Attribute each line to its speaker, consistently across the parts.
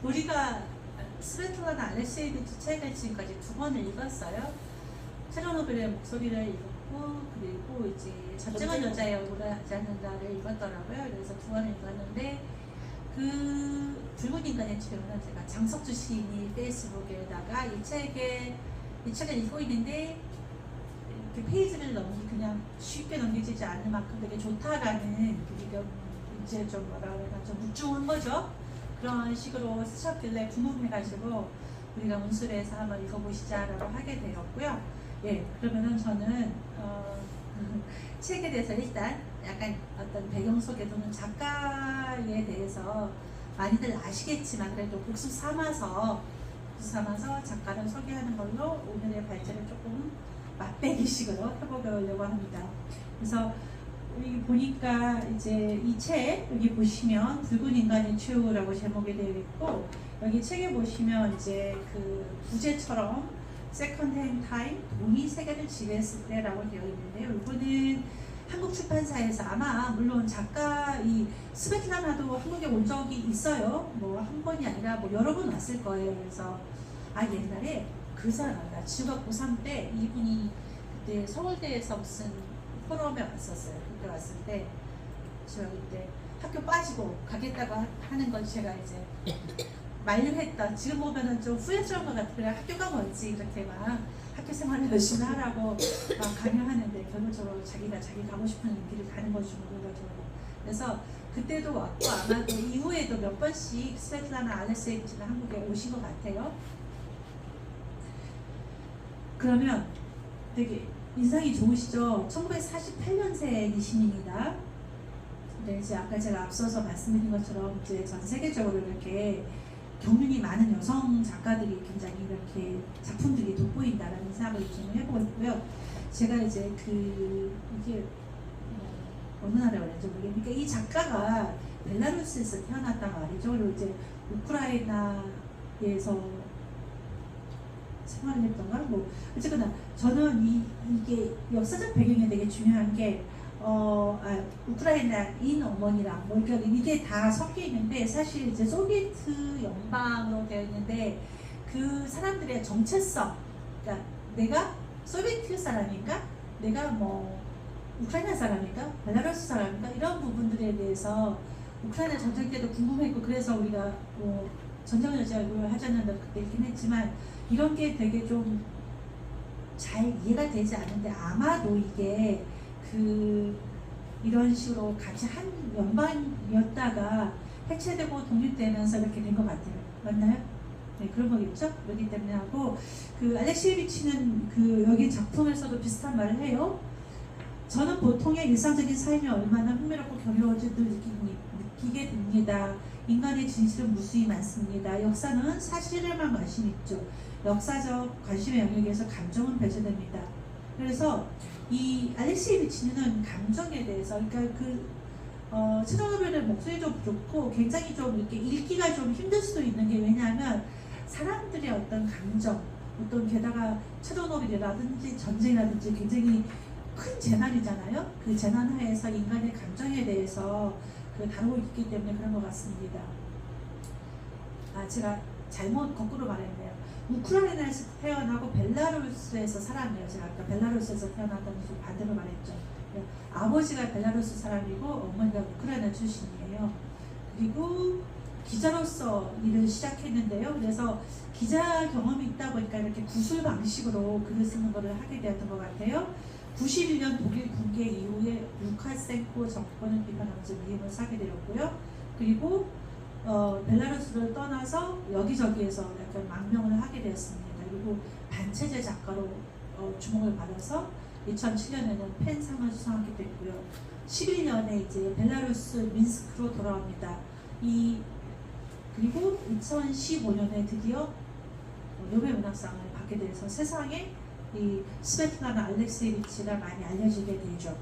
Speaker 1: 우리가 스베틀라나 알렉세이비치 책을 지금까지 2번을 읽었어요. 체르노빌의 목소리를 읽었고, 그리고 이제 전쟁은 여자의 얼굴을 하지 않는다를 읽었더라고요. 그래서 2번을 읽었는데, 그 붉은 인간의 치료는 제가 장석주 시인이 페이스북에다가 이 책을 읽고 있는데 이렇게 페이지를 그냥 쉽게 넘겨지지 않을 만큼 되게 좋다라는 이제 좀 뭐라 그래야 좀 묵중한 거죠. 그런 식으로 쓰셨길래 궁금해가지고 우리가 문술에서 한번 읽어보시자라고 하게 되었고요. 예, 그러면은 저는 책에 대해서 일단 약간 어떤 배경 소개 또는 작가에 대해서 많이들 아시겠지만 그래도 복습 삼아서 작가를 소개하는 걸로 오늘의 발제를 조금 맛배기식으로 해보려고 합니다. 그래서 여기 보니까 이제 이 책 여기 보시면 붉은 인간의 최후라고 제목이 되어 있고, 여기 책에 보시면 이제 그 부제처럼 세컨드 핸 타임 돈이 세계를 지배했을 때라고 되어 있는데요. 이거는 한국 출판사에서 아마 물론 작가 이 스베틀라나도 한국에 온 적이 있어요. 뭐 한 번이 아니라 뭐 여러 번 왔을 거예요. 그래서 옛날에 그 사람이다. 중학 고3 때 이분이 그때 서울대에서 무슨 포럼에 왔었어요. 그때 왔을 때 제가 그때 학교 빠지고 가겠다고 하는 건 제가 이제 만류했던, 지금 보면은 좀 후회스러운 것 같아요. 그래 학교가 뭔지 이렇게 막 학교 생활을 열심히 하라고 막 강요하는데 결론적으로 자기가 자기 가고 싶은 길을 가는 거죠. 그래서 그때도 왔고 아마도 이후에도 몇 번씩 스베틀라나 알렉세이비치는 한국에 오신 것 같아요. 그러면 되게 인상이 좋으시죠? 1948년생이십니다. 네, 이제 아까 제가 앞서서 말씀드린 것처럼 이제 전 세계적으로 이렇게 경륜이 많은 여성 작가들이 굉장히 이렇게 작품들이 돋보인다라는 생각을 좀 해보고 있고요. 제가 이제 이게 어느 나라에 올는지 모르겠으니까 이 작가가 벨라루스에서 태어났단 말이죠. 그리고 이제 우크라이나에서 생활을 했던가 뭐 어쨌거나 저는 이게 역사적 배경이 되게 중요한 게 우크라이나인 어머니랑 뭐 이게 다 섞여 있는데 사실 이제 소비에트 연방으로 되어 있는데 그 사람들의 정체성, 그러니까 내가 소비에트 사람인가, 내가 뭐 우크라이나 사람인가, 벨라루스 사람인가 이런 부분들에 대해서 우크라이나 전쟁 때도 궁금했고 그래서 우리가 뭐 전쟁을 여자를 하자는 그때 있긴 했지만 이런 게 되게 좀 잘 이해가 되지 않는데 아마도 이게 이런 식으로 같이 한 연방이었다가 해체되고 독립되면서 이렇게 된 것 같아요. 맞나요? 네, 그런 거겠죠? 그렇기 때문에 하고 알렉시에비치는 여기 작품에서도 비슷한 말을 해요. 저는 보통의 일상적인 삶이 얼마나 흥미롭고 경이로운지도 느끼게 됩니다. 인간의 진실은 무수히 많습니다. 역사는 사실에만 관심 있죠. 역사적 관심의 영역에서 감정은 배제됩니다. 그래서 이 알렉시에비치는 감정에 대해서, 그러니까 체르노빌의 목소리도 좋고 굉장히 좀 이렇게 읽기가 좀 힘들 수도 있는 게 왜냐하면 사람들의 어떤 감정, 어떤 게다가 체르노빌이라든지 전쟁이라든지 굉장히 큰 재난이잖아요. 그 재난 하에서 인간의 감정에 대해서 다루고 있기 때문에 그런 것 같습니다. 제가 잘못 거꾸로 말했네요. 우크라이나에서 태어나고 벨라루스에서 살았네요. 제가 아까 벨라루스에서 태어났다면서 반대로 말했죠. 아버지가 벨라루스 사람이고 어머니가 우크라이나 출신이에요. 그리고 기자로서 일을 시작했는데요. 그래서 기자 경험이 있다 보니까 이렇게 구술 방식으로 글을 쓰는 것을 하게 되었던 것 같아요. 91년 독일 군계 이후에 루카센코 정권을 비판하면서 위임을 사게 되었고요. 그리고 벨라루스를 떠나서 여기저기에서 약간 망명을 하게 되었습니다. 그리고 반체제 작가로 주목을 받아서 2007년에는 펜상을 수상하게 됐고요. 11년에 이제 벨라루스 민스크로 돌아옵니다. 그리고 2015년에 드디어 노벨 문학상을 받게 돼서 세상에 이 스베틀라나 알렉세이비치가 많이 알려지게 되죠.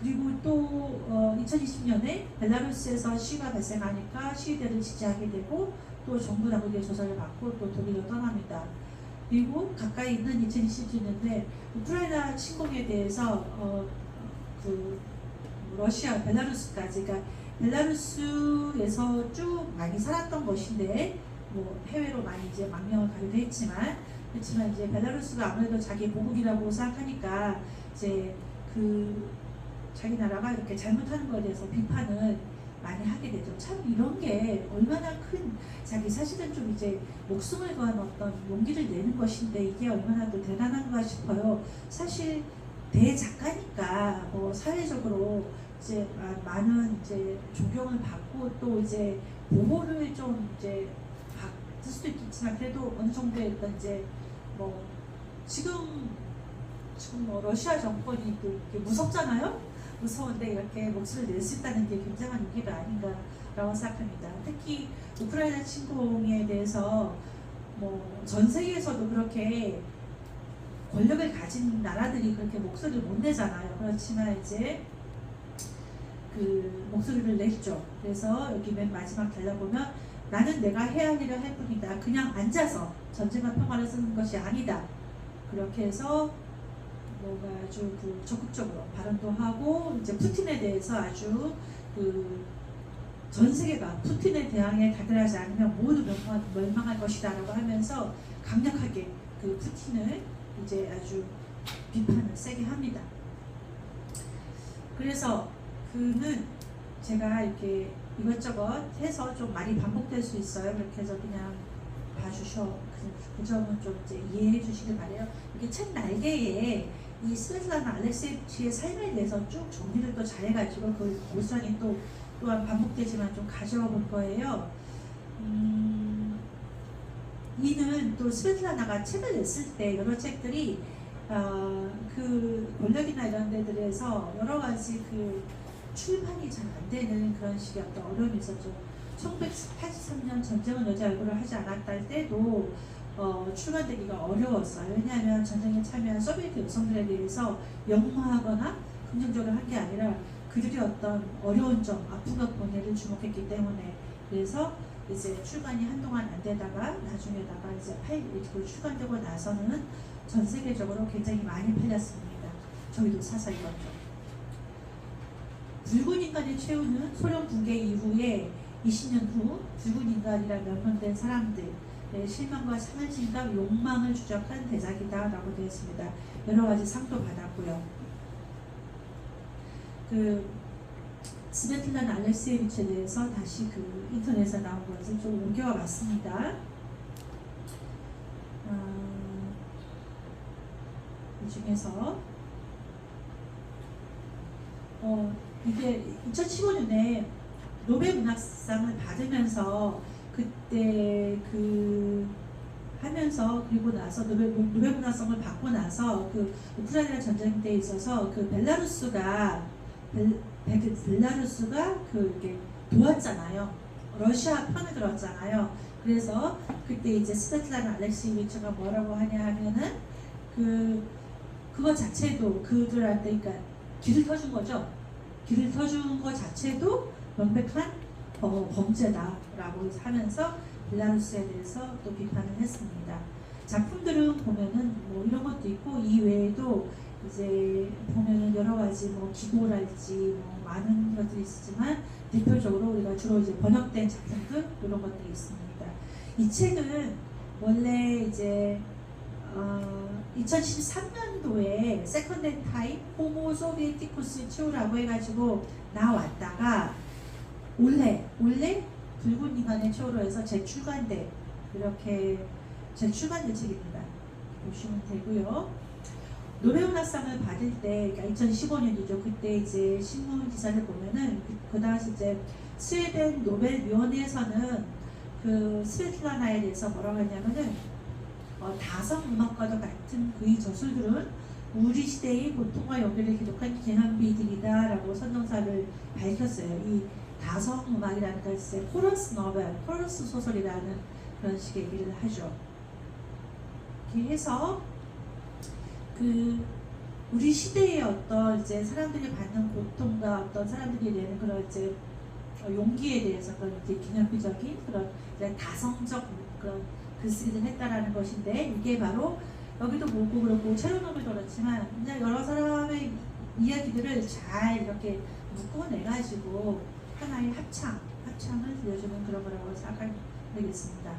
Speaker 1: 그리고 또 2020년에 벨라루스에서 시위가 발생하니까 시위대를 지지하게 되고 또 정부 당국의 조사를 받고 또 독일로 떠납니다. 그리고 가까이 있는 2027년에 우크라이나 침공에 대해서 러시아, 벨라루스까지, 그러니까 벨라루스에서 쭉 많이 살았던 것인데 뭐 해외로 많이 이제 망명을 가기도 했지만 그렇지만 이제 벨라루스가 아무래도 자기 보국이라고 생각하니까 이제 그 자기 나라가 이렇게 잘못하는 것에 대해서 비판을 많이 하게 되죠. 참 이런 게 얼마나 큰 자기 사실은 좀 이제 목숨을 거한 어떤 용기를 내는 것인데 이게 얼마나 또 대단한가 싶어요. 사실 대작가니까 뭐 사회적으로 이제 많은 이제 존경을 받고 또 이제 보호를 좀 이제 받을 수도 있겠지만 그래도 어느 정도의 어떤 이제 뭐 지금 뭐 러시아 정권이 또 이렇게 무섭잖아요. 무서운데 이렇게 목소리를 낼 수 있다는 게 굉장한 용기가 아닌가라고 생각합니다. 특히 우크라이나 침공에 대해서 뭐 전 세계에서도 그렇게 권력을 가진 나라들이 그렇게 목소리를 못 내잖아요. 그렇지만 이제 그 목소리를 냈죠. 그래서 여기 맨 마지막 달려보면 나는 내가 해야 할 일을 할 뿐이다. 그냥 앉아서 전쟁과 평화를 쓰는 것이 아니다. 그렇게 해서 뭔가 아주 그 적극적으로 발언도 하고 이제 푸틴에 대해서 아주 그 전 세계가 푸틴에 대항해 다들하지 않으면 모두 멸망할 것이다라고 하면서 강력하게 그 푸틴을 이제 아주 비판을 세게 합니다. 그래서 그는 제가 이렇게 이것저것 해서 좀 말이 반복될 수 있어요. 그렇게 해서 그냥 봐주셔. 그 점은 좀 이제 이해해 주시길 바래요. 이게 책 날개에 이 스베틀라나 알렉세이비치의 삶에 대해서 쭉 정리를 또 잘해가지고 그 고스란히 또한 반복되지만 좀 가져와 볼 거예요. 이는 또 스베틀라나가 책을 냈을 때 여러 책들이 그 권력이나 이런 데들에서 여러 가지 그 출판이 잘 안 되는 그런 식의 어떤 어려움이 있었죠. 1983년 전쟁은 여자 얼굴을 하지 않았다 할 때도 출간되기가 어려웠어요. 왜냐하면 전쟁에 참여한 소비에트 여성들에 대해서 영화하거나 긍정적으로 한 게 아니라 그들이 어떤 어려운 점, 아픈 것 본해를 주목했기 때문에 그래서 이제 출간이 한동안 안 되다가 나중에다가 이제 출간되고 나서는 전 세계적으로 굉장히 많이 팔렸습니다. 저희도 사서 읽었죠. 붉은 인간의 최후는 소련 붕괴 이후에 20년 후 붉은 인간이라 명명된 사람들의 실망과 상실과 욕망을 추적한 대작이다 라고 되어 있습니다. 여러 가지 상도 받았고요. 그 스베틀라나 알렉세이비치에 대해서 다시 그 인터넷에 나온 것을 좀 옮겨와 봤습니다. 이 중에서 이게 2015년에 노벨 문학상을 받으면서 그때 그 하면서 그리고 나서 노벨 문학상을 받고 나서 그 우크라이나 전쟁 때 있어서 그 벨라루스가 그 이렇게 도왔잖아요. 러시아 편을 들었잖아요. 그래서 그때 이제 스베틀라나 알렉시예비치가 뭐라고 하냐 하면은 그거 자체도 그들한테 그러니까 길을 터준 거죠. 길을 터준 것 자체도 명백한 범죄다라고 하면서 벨라루스에 대해서 또 비판을 했습니다. 작품들은 보면은 뭐 이런 것도 있고 이 외에도 이제 보면은 여러 가지 뭐 기고랄지 뭐 많은 것들이 있지만 대표적으로 우리가 주로 이제 번역된 작품들 이런 것들이 있습니다. 이 책은 원래 이제 2013년도에 세컨드 타임 호모 소비에티쿠스 치오라고 해가지고 나왔다가 원래 붉은 인간의 치오로 해서 재출간된 이렇게 재출간된 책입니다. 보시면 되고요. 노벨문학상을 받을 때, 그러니까 2015년이죠. 그때 이제 신문 기사를 보면은 그 당시 이제 스웨덴 노벨위원회에서는 그 스베틀라나에 대해서 뭐라고 했냐면은 다성 음악과도 같은 그의 저술들은 우리 시대의 고통과 연결을 기록한 기념비들이다라고 선정사를 밝혔어요. 이 다성 음악이라는 것은 코러스 노벨, 코러스 소설이라는 그런 식의 얘기를 하죠. 이렇게 해서 그 우리 시대의 어떤 이제 사람들이 받는 고통과 어떤 사람들이 내는 그런 이제 용기에 대해서 그런 이제 기념비적인 그런 이제 다성적 그런 글쓰기를 했다라는 것인데 이게 바로 여기도 보고 그렇고 체르노빌도 그렇지만 그냥 여러 사람의 이야기들을 잘 이렇게 묶어내가지고 하나의 합창을 들려주는 그런 거라고 생각하면 되겠습니다.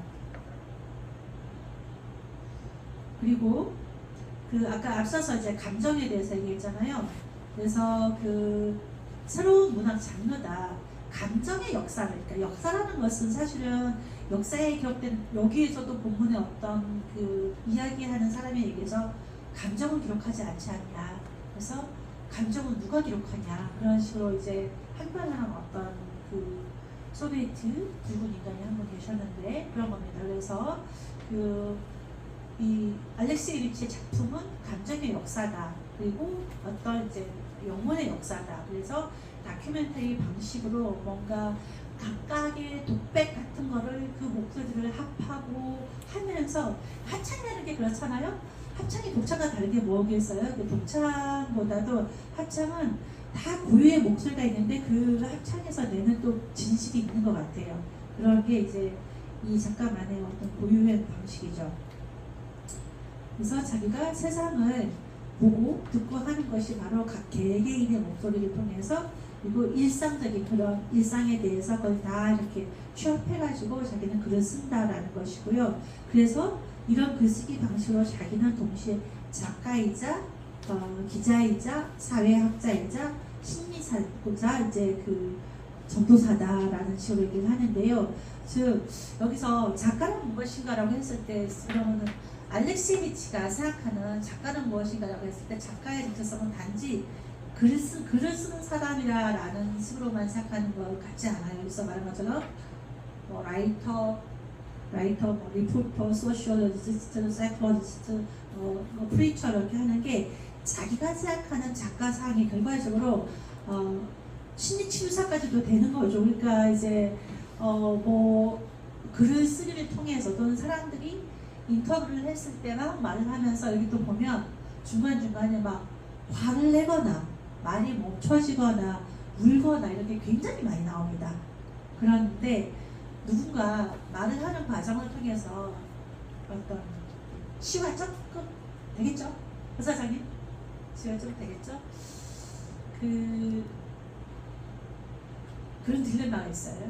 Speaker 1: 그리고 그 아까 앞서서 이제 감정에 대해서 얘기했잖아요. 그래서 그 새로운 문학 장르다. 감정의 역사를, 그러니까 역사라는 것은 사실은 역사에 기록된, 여기에서도 본문의 어떤 그 이야기하는 사람에 의해서 감정을 기록하지 않지 않냐. 그래서 감정은 누가 기록하냐. 그런 식으로 이제 한반한 어떤 그 소비에트 붉은 인간이 한 분 계셨는데 그런 겁니다. 그래서 이 알렉시에비치의 작품은 감정의 역사다. 그리고 어떤 이제 영혼의 역사다. 그래서 다큐멘터리 방식으로 뭔가 각각의 독백 같은 거를 그 목소리들을 합하고 하면서 합창이라는 게 그렇잖아요. 합창이 독창과 다르게 뭐겠어요? 그 독창보다도 합창은 다 고유의 목소리가 있는데 그 합창에서 내는 또 진실이 있는 것 같아요. 그런 게 이제 이 작가만의 어떤 고유의 방식이죠. 그래서 자기가 세상을 보고 듣고 하는 것이 바로 각 개개인의 목소리를 통해서 그리고 일상적인 그런 일상에 대해서 그걸 다 이렇게 취합해가지고 자기는 글을 쓴다라는 것이고요. 그래서 이런 글쓰기 방식으로 자기는 동시에 작가이자 기자이자 사회학자이자 심리사고자 이제 그 전도사다라는 식으로 얘기를 하는데요. 즉 여기서 작가는 무엇인가라고 했을 때 그러면은 알렉시에비치가 생각하는 작가는 무엇인가라고 했을 때 작가의 정체성은 단지 글을 쓰는 사람이라는 식으로만 생각하는 것 같지 않아요. 여기서 말한 것처럼 뭐 라이터, 뭐 리포터, 소시올로지스트, 사이클로지스트, 프리처 이렇게 하는 게 자기가 생각하는 작가상이 결과적으로 심리치료사까지도 되는 거죠. 그러니까 이제 뭐 글을 쓰기를 통해서 또는 사람들이 인터뷰를 했을 때 막 말을 하면서 여기 또 보면 중간중간에 막 화를 내거나 말이 멈춰지거나 울거나 이렇게 굉장히 많이 나옵니다. 그런데 누군가 말을 하는 과정을 통해서 어떤 치유가 조금 되겠죠? 의사장님? 치유가 좀 되겠죠? 그런 딜레마가 있어요.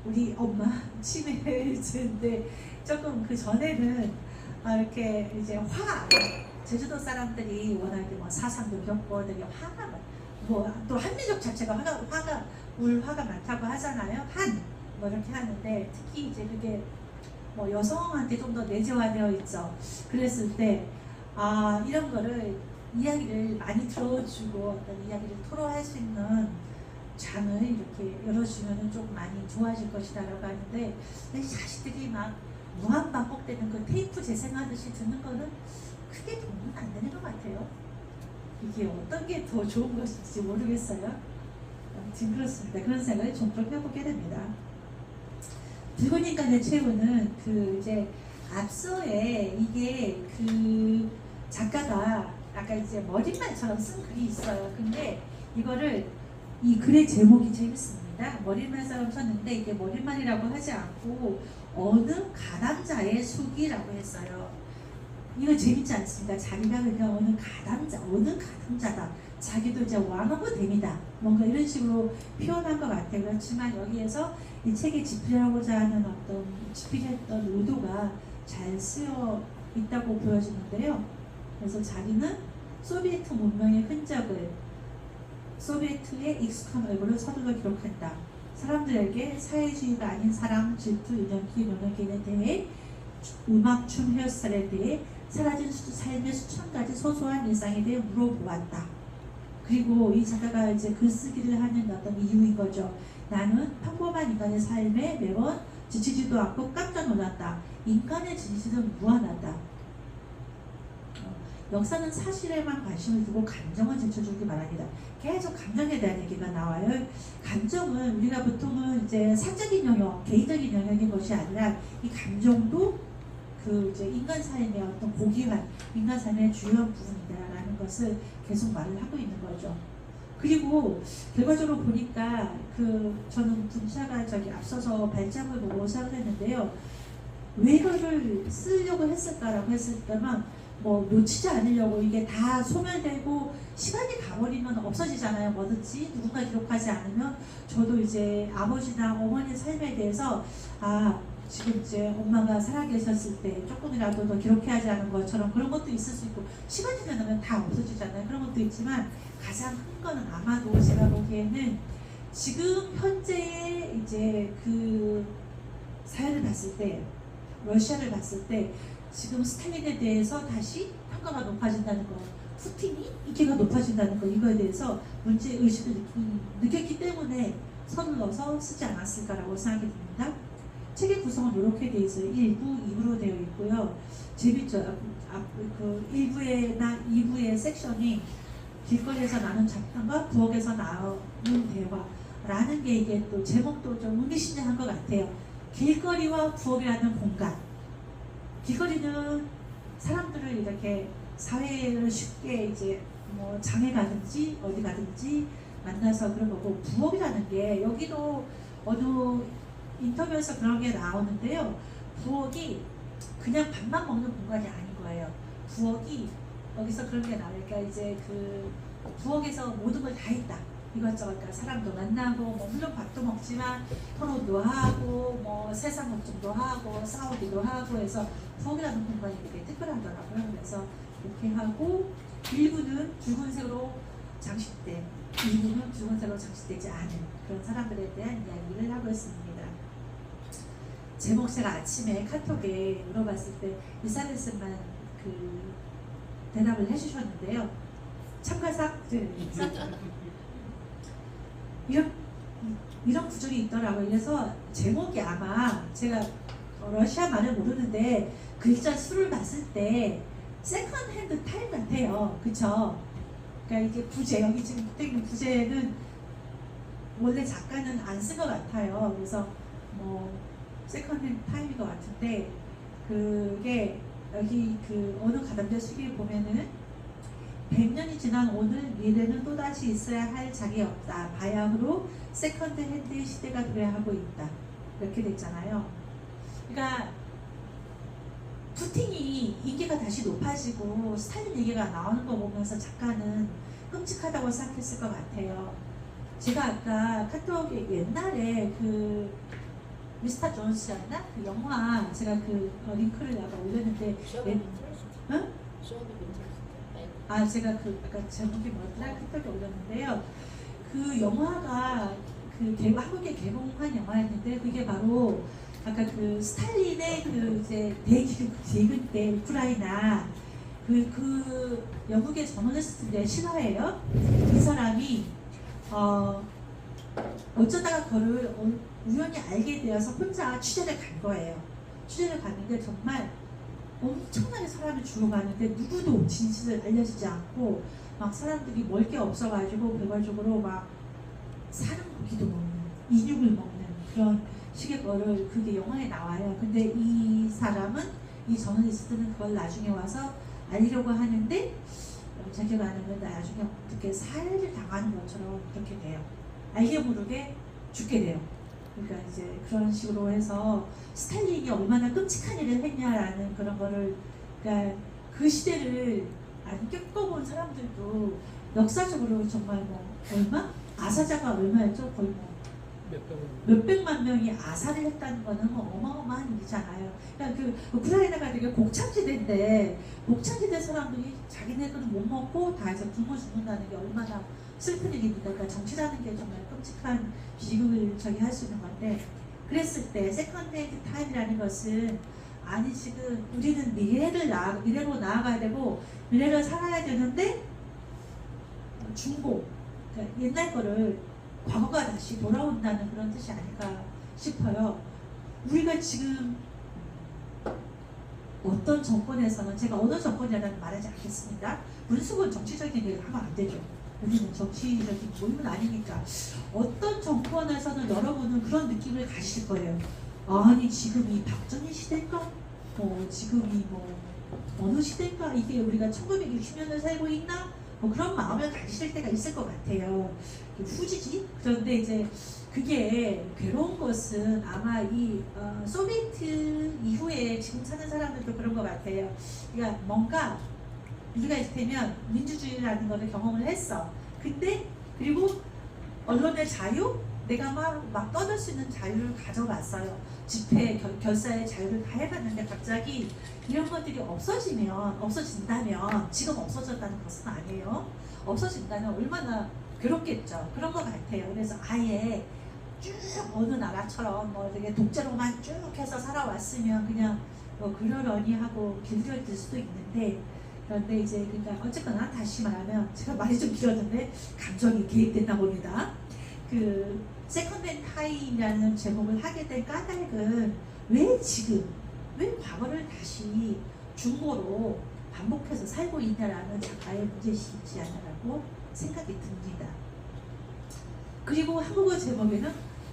Speaker 1: 우리 엄마 치매인데 조금 그 전에는 이렇게 이제 제주도 사람들이 워낙에 뭐 사상도 겪고 되게 화가 뭐 또 한민족 자체가 화가 많다고 하잖아요. 뭐 이렇게 하는데 특히 이제 그게 뭐 여성한테 좀 더 내재화되어 있죠. 그랬을 때 이런 거를 이야기를 많이 들어주고 어떤 이야기를 토로할 수 있는 장을 이렇게 열어주면 좀 많이 좋아질 것이다라고 하는데 자식들이 막 무한 반복되는 그 테이프 재생하듯이 듣는 거는 크게 도움은 안 되는 것 같아요. 이게 어떤 게 더 좋은 것인지 모르겠어요. 아무튼 그렇습니다. 그런 생각을 종종 해보게 됩니다. 붉은 인간의 최후는 이제 앞서에 이게 그 작가가 아까 이제 머릿말처럼 쓴 글이 있어요. 근데 이거를 이 글의 제목이 재밌습니다. 머릿말처럼 썼는데 이게 머릿말이라고 하지 않고 어느 가담자의 숙이라고 했어요. 이거 재밌지 않습니까? 자기가 그러니까 어느 가담자다. 자기도 이제 왕하고 됩니다. 뭔가 이런 식으로 표현한 것 같아요. 그렇지만 여기에서 이 책에 집필하고자 하는 집필했던 의도가 잘 쓰여 있다고 보여지는데요. 그래서 자기는 소비에트 문명의 흔적을 소비에트의 익숙한 얼굴을 서둘러 기록한다. 사람들에게 사회주의가 아닌 사랑, 질투, 유년기, 명예기에 대해 음악, 춤, 헤어스타일에 대해 사라진 삶의 수천 가지 소소한 일상에 대해 물어보았다. 그리고 이 작가가 이제 글쓰기를 하는 어떤 이유인 거죠. 나는 평범한 인간의 삶에 매번 지치지도 않고 깜짝 놀랐다. 인간의 진실은 무한하다. 역사는 사실에만 관심을 두고 감정을 제쳐주기 바랍니다. 계속 감정에 대한 얘기가 나와요. 감정은 우리가 보통은 이제 사적인 영역, 개인적인 영역인 것이 아니라 이 감정도 이제 인간 삶의 어떤 고귀한 인간 삶의 주요한 부분이다라는 것을 계속 말을 하고 있는 거죠. 그리고 결과적으로 보니까 저는 분차가 앞서서 발장을 보고 생각했는데요. 왜 이거를 쓰려고 했을까라고 했을 때만 뭐 놓치지 않으려고 이게 다 소멸되고 시간이 가버리면 없어지잖아요. 뭐든지 누군가 기록하지 않으면 저도 이제 아버지나 어머니 삶에 대해서 지금 이제 엄마가 살아계셨을 때 조금이라도 더 기록해야지 하는 것처럼 그런 것도 있을 수 있고 시간이 지나면 다 없어지잖아요. 그런 것도 있지만 가장 큰 거는 아마도 제가 보기에는 지금 현재의 이제 그 사연을 봤을 때 러시아를 봤을 때 지금 스탈린에 대해서 다시 평가가 높아진다는 거, 푸틴이 인기가 높아진다는 거, 이거에 대해서 문제 의식을 느꼈기 때문에 서둘러서 쓰지 않았을까라고 생각이 듭니다. 책의 구성은 이렇게 되어 있어요. 1부, 2부로 되어 있고요. 재밌죠. 그 1부나 2부의 섹션이 길거리에서 나눈 잡담과 부엌에서 나눈 대화라는 게 이게 또 제목도 좀 의미심장한 것 같아요. 길거리와 부엌이라는 공간. 길거리는 사람들을 이렇게 사회를 쉽게 이제 뭐 장에 가든지 어디 가든지 만나서 그런 거고, 부엌이라는 게 여기도 어느 인터뷰에서 그런 게 나오는데요. 부엌이 그냥 밥만 먹는 공간이 아닌 거예요. 부엌이 여기서 그런 게 나오니까 이제 그 부엌에서 모든 걸 다 있다. 이것저것, 그러니까 사람도 만나고, 뭐 물론 밥도 먹지만 토론도 하고, 뭐 세상 걱정도 하고, 싸우기도 하고 해서 부엌이라는 공간이 되게 특별하더라고요. 그래서 이렇게 하고, 일부는 붉은색으로 장식된, 일부는 붉은색으로 장식되지 않은 그런 사람들에 대한 이야기를 하고 있습니다. 제목 제가 아침에 카톡에 물어봤을 때 이사벨스만 그 대답을 해주셨는데요. 참가상 이런 구절이 있더라고요. 그래서 제목이 아마 제가 러시아 말을 모르는데 글자 수를 봤을 때 세컨드 핸드 타임 같아요. 그쵸? 그러니까 이게 부제, 여기 지금 붙어 있는 부제는 원래 작가는 안 쓴 것 같아요. 그래서 뭐 세컨드 핸드 타임인 것 같은데, 그게 여기 그 어느 가담자 수기에 보면은 100년이 지난 오늘 미래는 또다시 있어야 할 적이 없다. 바야흐로 세컨드 핸드 시대가 도래하고 있다. 이렇게 됐잖아요. 그러니까 푸틴이 인기가 다시 높아지고 스탈린 얘기가 나오는 거 보면서 작가는 끔찍하다고 생각했을 것 같아요. 제가 아까 카톡에 옛날에 그 미스터 존스였나? 그 영화 제가 그 링크를 아까 올렸는데, 응? 제가 그 아까 제목이 뭐였더라? 카톡에 올렸는데요. 그 영화가 그 한국에 개봉한 영화였는데, 그게 바로 아까 그 스탈린의 그 이제 대기근 때 우크라이나 그 영국의 저널리스트인데 실화예요. 그 사람이 어쩌다가 그를 우연히 알게 되어서 혼자 취재를 간 거예요. 취재를 갔는데 정말 엄청나게 사람이 죽어가는데 누구도 진실을 알려지지 않고 막 사람들이 먹을 게 없어가지고 결과적으로 막 사는 고기도 먹는, 인육을 먹는 그런 식의 거를, 그게 영화에 나와요. 근데 이 사람은, 이 저널리스트는 그걸 나중에 와서 알리려고 하는데 자기가 아니면 나중에 어떻게 살해를 당하는 것처럼 그렇게 돼요. 알게 모르게 죽게 돼요. 그러니까 이제 그런 식으로 해서 스탈린이 얼마나 끔찍한 일을 했냐라는 그런 거를, 그러니까 그 시대를 안 겪어본 사람들도 역사적으로 정말 뭐 얼마? 아사자가 얼마였죠? 거의 뭐 몇백만 명이 아사를 했다는 거는 뭐 어마어마한 일이잖아요. 그러니까 그 우크라이나가 되게 곡창지대인데, 곡창지대 사람들이 자기네들은 못 먹고 다 해서 굶어 죽는다는 게 얼마나 슬픈 일입니까? 그러니까 정치라는 게 정말 끔찍한 비극을 할 수 있는 건데, 그랬을 때 세컨드 핸드 타임이라는 것은, 아니 지금 우리는 미래로 나아가야 되고 미래를 살아야 되는데 중고, 그러니까 옛날 거를 과거가 다시 돌아온다는 그런 뜻이 아닐까 싶어요. 우리가 지금 어떤 정권에서는, 제가 어느 정권이라는 말하지 않겠습니다. 문수건 정치적인 얘기를 하면 안 되죠. 우리는 정치적인 모임은 아니니까. 어떤 정권에서는 여러분은 그런 느낌을 가지실 거예요. 아니 지금이 박정희 시대인가? 지금이 뭐 어느 시대인가? 이게 우리가 1960년을 살고 있나? 뭐 그런 마음을 가지실 때가 있을 것 같아요. 후지지? 그런데 이제 그게 괴로운 것은 아마 이 소비에트 이후에 지금 사는 사람들도 그런 것 같아요. 그러니까 뭔가 우리가 이를테면 민주주의라는 것을 경험을 했어. 근데 그리고 언론의 자유? 내가 막 떠들 수 있는 자유를 가져갔어요. 집회, 결사의 자유를 다 해봤는데 갑자기 이런 것들이 없어진다면 지금 없어졌다는 것은 아니에요. 없어진다면 얼마나 괴롭겠죠. 그런 것 같아요. 그래서 아예 쭉 어느 나라처럼 뭐 되게 독재로만 쭉 해서 살아왔으면 그냥 뭐 그러려니 하고 길들여질 수도 있는데 그런데 이제 그러니까 어쨌거나 다시 말하면 제가 말이 좀 길었는데 감정이 개입됐나 봅니다. 그 세컨드 타임이라는 제목을 하게 된 까닭은 왜 지금 왜 과거를 다시 중고로 반복해서 살고 있냐라는 작가의 문제시지 않나라고 생각이 듭니다. 그리고 한국어 제목에는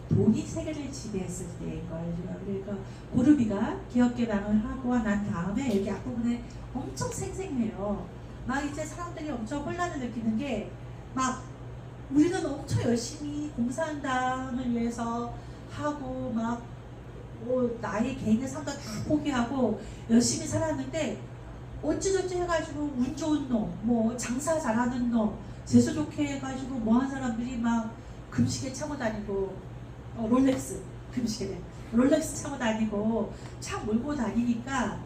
Speaker 1: 돈이 세계를 지배했을 때인 거예요. 그러니까 고르비가 기업 개방을 하고 난 다음에 여기 앞부분에 엄청 생생해요. 막 이제 사람들이 엄청 혼란을 느끼는 게 막 우리는 엄청 열심히 공산당을 위해서 하고 막 나의 개인의 삶도 다 포기하고 열심히 살았는데 어찌저찌 해가지고 운 좋은 놈, 뭐 장사 잘하는 놈, 재수 좋게 해가지고 뭐한 사람들이 막 금시계 차고 다니고 롤렉스 금시계 롤렉스 차고 다니고 차 몰고 다니니까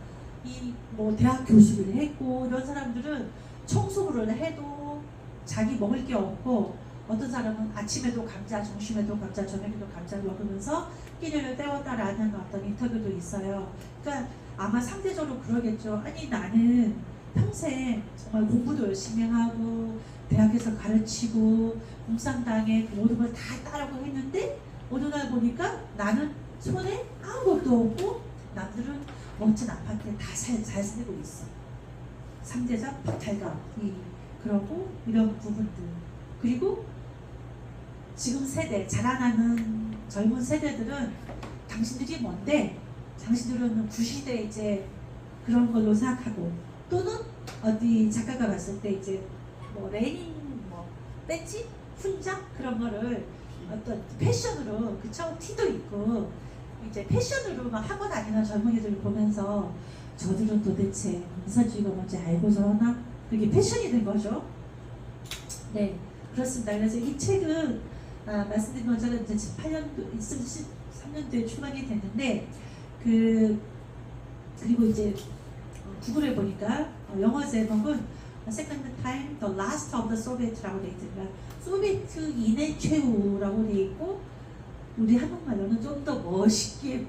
Speaker 1: 이 뭐 대학 교수를 했고 이런 사람들은 청소부를 해도 자기 먹을 게 없고 어떤 사람은 아침에도 감자, 점심에도 감자, 저녁에도 감자를 먹으면서 끼니를 때웠다라는 어떤 인터뷰도 있어요. 그러니까 아마 상대적으로 그러겠죠. 아니 나는 평생 정말 공부도 열심히 하고 대학에서 가르치고 공산당의 모든 걸 다 따르고 했는데 어느 날 보니까 나는 손에 아무것도 없고 남들은 멋진 아파트에 다 잘 살고 있어. 상대적 박탈감이 그러고 이런 부분들 그리고 지금 세대 자라나는 젊은 세대들은 당신들이 뭔데 당신들은 구시대 이제 그런 걸로 생각하고 또는 어디 작가가 봤을 때 이제 뭐 레닌 뭐 배지 훈장 그런 거를 어떤 패션으로 그쵸 티도 있고 이제 패션으로 막 하고 다니는 젊은이들을 보면서 저들은 도대체 공산주의가 뭔지 알고서 하나 그게 패션이 된 거죠. 네 그렇습니다. 그래서 이 책은 말씀드린 것처럼 이제 18년도 13년도에 출간이 됐는데 그리고 이제 구글에 보니까 영어 제목은 Second Time The Last of the Soviet라고 되어 있습니다. 소비에트인의 최후라고 되어 있고 우리 한국말로는 좀 더 멋있게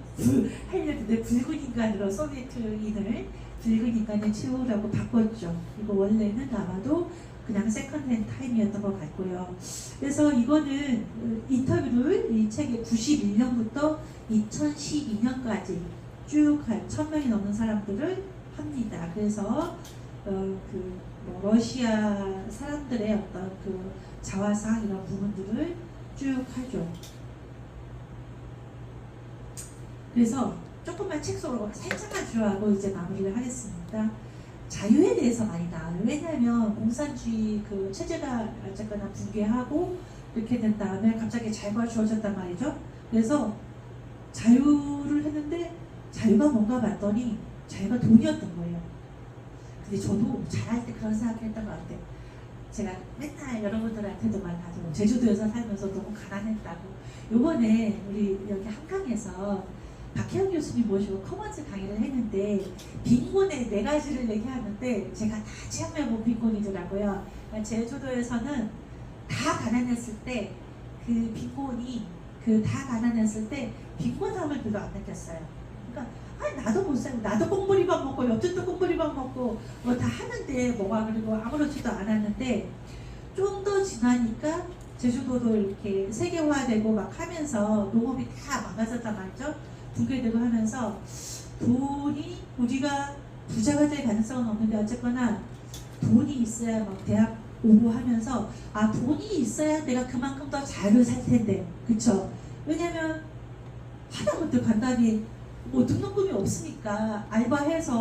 Speaker 1: 하려는데 붉은 인간으로 소비에트인을 붉은 인간의 최후라고 바꿨죠. 이거 원래는 아마도 그냥 세컨드 타임이었던 것 같고요. 그래서 이거는 인터뷰를 이 책의 91년부터 2012년까지 쭉 1000명이 넘는 사람들을 합니다. 그래서 뭐 러시아 사람들의 어떤 그 자화상 이런 부분들을 쭉 하죠. 그래서 조금만 책 속으로 살짝만 들어가고 이제 마무리를 하겠습니다. 자유에 대해서 많이 나와요. 왜냐하면 공산주의 그 체제가 어쨌거나 붕괴하고 이렇게 된 다음에 갑자기 자유가 주어졌단 말이죠. 그래서 자유를 했는데 자유가 뭔가 봤더니 자유가 돈이었던 거예요. 근데 저도 잘할 때 그런 생각을 했던 것 같아요. 제가 맨날 여러분들한테도 말하죠. 제주도에서 살면서 너무 가난했다고. 요번에 우리 여기 한강에서 박혜영 교수님 모시고 커먼즈 강의를 했는데 빈곤의 4가지를 얘기하는데 제가 다 체험해본 빈곤이더라고요. 그러니까 제주도에서는 다 가난했을 때 그 빈곤이 다 가난했을 때 빈곤함을 별로 안 느꼈어요. 그러니까 나도 못 살고 나도 꽁보리밥 먹고 옆집도 꽁보리밥 먹고 뭐 다 하는데 뭐가 그리고 아무렇지도 않았는데 좀 더 지나니까 제주도도 이렇게 세계화되고 막 하면서 농업이 다 망가졌단 말이죠. 붕괴되고 하면서 돈이 우리가 부자가 될 가능성은 없는데 어쨌거나 돈이 있어야 막 대학 오고 하면서 돈이 있어야 내가 그만큼 더 잘 살 텐데 그쵸? 왜냐면 하다못해 간단히 뭐 등록금이 없으니까 알바해서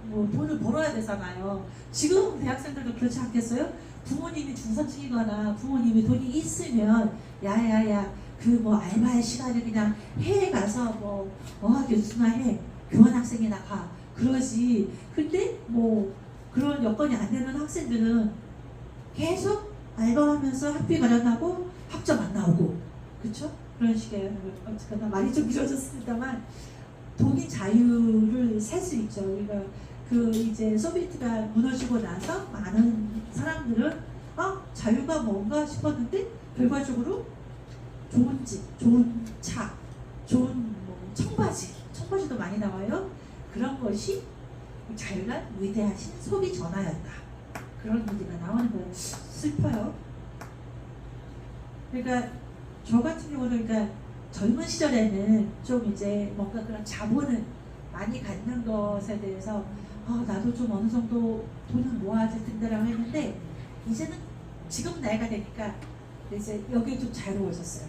Speaker 1: 뭐 돈을 벌어야 되잖아요. 지금 대학생들도 그렇지 않겠어요? 부모님이 중산층이거나 부모님이 돈이 있으면 야야야 그 뭐 알바의 시간을 그냥 해외 가서 뭐 어학연수나 해 교환학생이나 가 그러지. 근데 뭐 그런 여건이 안 되는 학생들은 계속 알바하면서 학비 마련하고 학점 안 나오고 그렇죠? 그런 식의 어쨌거나 말이 좀 길어졌습니다만 독일 자유를 살 수 있죠. 우리가 그 이제 소비에트가 무너지고 나서 많은 사람들은 자유가 뭔가 싶었는데 결과적으로 좋은 집, 좋은 차, 좋은 뭐 청바지도 많이 나와요. 그런 것이 자유가 위대하신 소비 전화였다. 그런 얘기가 나오는 거예요. 슬퍼요. 그러니까 저 같은 경우는 그러니까 젊은 시절에는 좀 이제 뭔가 그런 자본을 많이 갖는 것에 대해서 나도 좀 어느 정도 돈을 모아야 될 텐데라고 했는데 이제는 지금 나이가 되니까 이제 여기 좀 자유로워졌어요.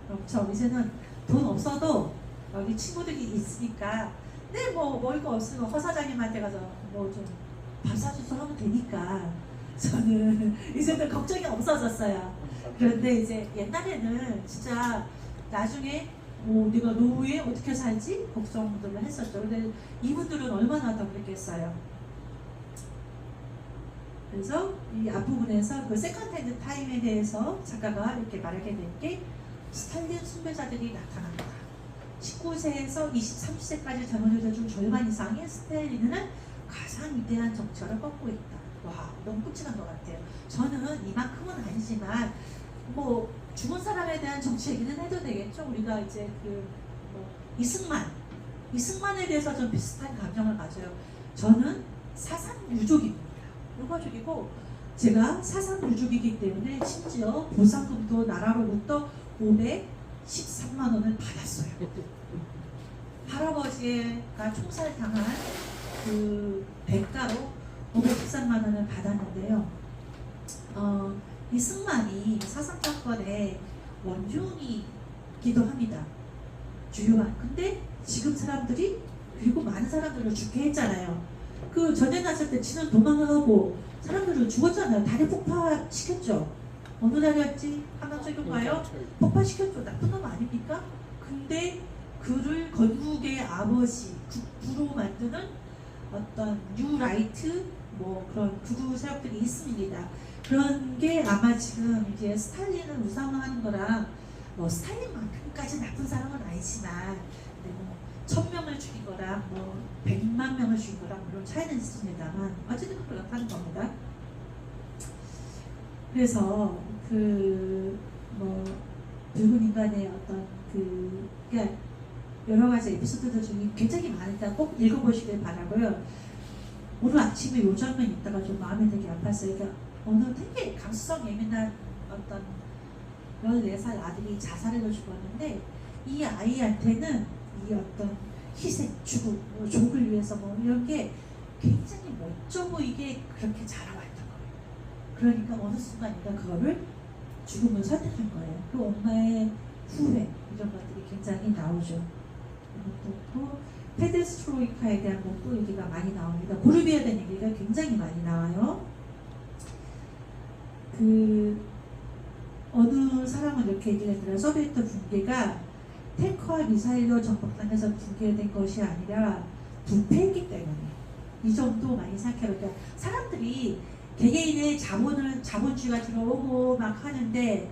Speaker 1: 그렇죠. 이제는 돈 없어도 여기 친구들이 있으니까 뭐 먹을 거 없으면 허 사장님한테 가서 뭐 좀 밥 사줘서 하면 되니까 저는 이제는 걱정이 없어졌어요. 그런데 이제 옛날에는 진짜 나중에 뭐 내가 노후에 어떻게 살지 걱정들을 했었죠. 근데 이분들은 얼마나 더 그랬겠어요. 그래서 이 앞부분에서 그 세컨핸드 타임에 대해서 작가가 이렇게 말하게 된 게 스탈린 숭배자들이 나타납니다. 19세에서 30세까지 젊은 여자 중 절반 이상의 스탈린은 가장 위대한 정치를 뻗고 있다. 와, 너무 끔찍한 것 같아요. 저는 이만큼은 아니지만 뭐 죽은 사람에 대한 정치 얘기는 해도 되겠죠. 우리가 이제 이승만에 대해서 좀 비슷한 감정을 가져요. 저는 사상 유족입니다. 유가족이고 제가 사상 유족이기 때문에 심지어 보상금도 나라로부터 513만 원을 받았어요. 할아버지가 총살당한 그 대가로 513만 원을 받았는데요. 이 승만이 사상사건의 원흉이기도 합니다. 주요한. 근데 지금 사람들이 그리고 많은 사람들을 죽게 했잖아요. 그 전쟁 났을 때 지는 도망가고 사람들을 죽었잖아요. 다리 폭파시켰죠. 어느 나라였지? 한강철교가요? 폭파시켰죠. 나쁜 놈 아닙니까? 근데 그를 건국의 아버지, 국부로 만드는 어떤 뉴라이트 뭐 그런 극우 세력들이 있습니다. 그런 게 아마 지금 이제 스탈린을 우상화하는 거랑 뭐 스탈린만큼까지 나쁜 사람은 아니지만 뭐 1000명을 죽이거나 뭐 100만 명을 죽이거나 물론 차이는 있습니다만 어쨌든 그렇다는 겁니다. 그래서 그 뭐 붉은 인간의 어떤 그러니까 여러 가지 에피소드들 중에 굉장히 많으니까 꼭 읽어보시길 바라고요. 오늘 아침에 요 장면 있다가 좀 마음이 되게 아팠어요. 그러니까 어느 되게 감수성 예민한 어떤 14살 아들이 자살해서 죽었는데 이 아이한테는 이 어떤 희생, 죽음, 뭐 족을 위해서 뭐 이런 게 굉장히 멋져 보이게 그렇게 자라왔던 거예요. 그러니까 어느 순간인가 그거를 죽음을 선택한 거예요. 그 엄마의 후회 이런 것들이 굉장히 나오죠. 또 페데스트로이카에 대한 것도 얘기가 많이 나옵니다. 고르비아에 대한 얘기가 굉장히 많이 나와요. 그 어느 사람은 이렇게 얘기를 했더라고요. 소비에트 붕괴가 탱크와 미사일로 정복당해서 붕괴된 것이 아니라 부패했기 때문에 이 정도 많이 생각해보니까 사람들이 개개인의 자본주의가 들어오고 막 하는데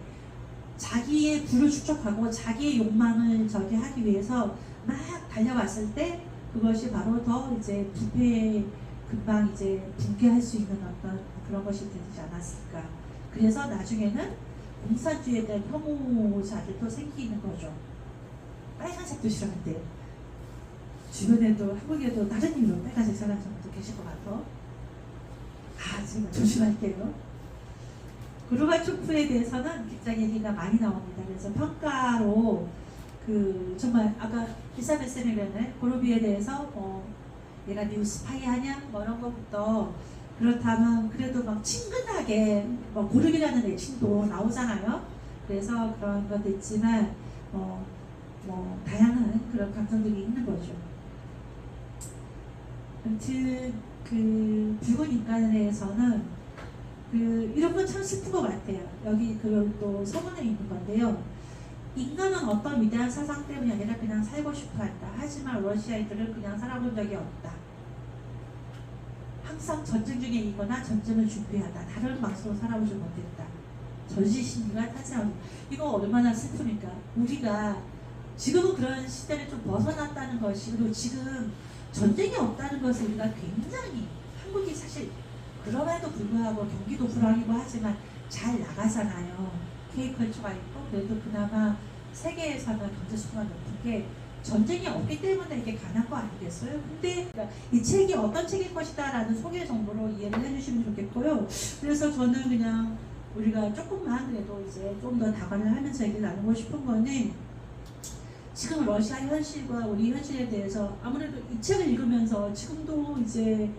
Speaker 1: 자기의 부를 축적하고 자기의 욕망을 저기 하기 위해서 막 달려왔을 때 그것이 바로 더 이제 부패 금방 이제 붕괴할 수 있는 어떤 그런 것이 되지 않았을까. 그래서 나중에는 공산주의에 대한 혐오자들도 생기는 거죠. 빨간색도 싫어한대요. 주변에도 한국에도 다른 이유로 빨간색 사는 사람도 계실 것 같아. 제가 조심할게요. 고르바초프에 대해서는 굉장히 얘기가 많이 나옵니다. 그래서 평가로 그 정말 아까 리사벳 쌤이 그랬네. 고르비에 대해서 얘가 뉴스파이 하냐 뭐 이런 것부터 그렇다면 그래도 막 친근하게 뭐 고르비라는 애칭도 나오잖아요. 그래서 그런 것도 있지만 뭐 다양한 그런 감정들이 있는 거죠. 아무튼 그 붉은 인간에 대해서는 이런 건 참 슬픈 것 같아요. 여기 또 서문에 있는 건데요. 인간은 어떤 위대한 사상 때문이 아니라 그냥 살고 싶어 한다. 하지만 러시아인들은 그냥 살아본 적이 없다. 항상 전쟁 중에 이거나 전쟁을 준비하다. 다른 방식으로 살아보지 못했다. 전시심리가 탄생하고 이거 얼마나 슬프니까 우리가 지금은 그런 시대를 좀 벗어났다는 것이 그리고 지금 전쟁이 없다는 것을 우리가 굉장히 한국이 사실 그럼에도 불구하고 경기도 불황이고 하지만 잘 나가잖아요. K컬처가 있고 그래도 그나마 세계에서는 경제 수준가 높은 게 전쟁이 없기 때문에 이게 가능한 거 아니겠어요? 근데 이 책이 어떤 책일 것이다 라는 소개 정도로 이해를 해주시면 좋겠고요. 그래서 저는 그냥 우리가 조금만 그래도 이제 좀 더 다관을 하면서 얘기를 나누고 싶은 거는 지금 러시아 현실과 우리 현실에 대해서 아무래도 이 책을 읽으면서 지금도 이제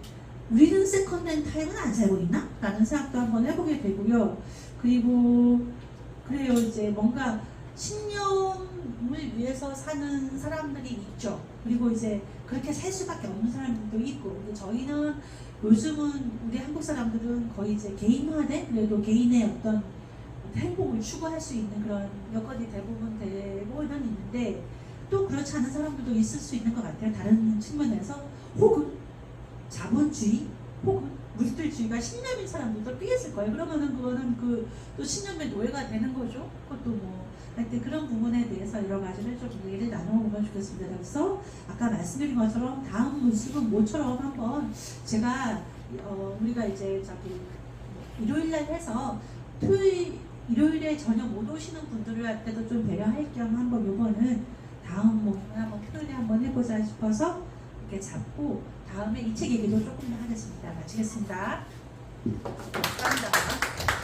Speaker 1: 우리는 세컨드 타임은 안 살고 있나? 라는 생각도 한번 해보게 되고요. 그리고 그래요. 이제 뭔가 신념을 위해서 사는 사람들이 있죠. 그리고 이제 그렇게 살 수밖에 없는 사람들도 있고 근데 저희는 요즘은 우리 한국 사람들은 거의 이제 개인화된 그래도 개인의 어떤 행복을 추구할 수 있는 그런 여건이 대부분 되고는 있는데 또 그렇지 않은 사람들도 있을 수 있는 것 같아요. 다른 측면에서 혹은 자본주의 혹은 물질주의가 신념인 사람들도 꽤 있을 거예요. 그러면은 그거는 또 신념의 노예가 되는 거죠. 그것도 뭐 하여튼 그런 부분에 대해서 여러 가지를 좀 얘기를 나눠보면 좋겠습니다. 그래서 아까 말씀드린 것처럼 다음 모습은 뭐처럼 한번 제가 우리가 이제 일요일날 해서 일요일에 저녁 못 오시는 분들한테도 좀 배려할 겸 한번 요거는 다음 모임을 한번 토요일에 한번 해보자 싶어서 이렇게 잡고 다음에 이 책 얘기도 조금 더 하겠습니다. 마치겠습니다. 감사합니다.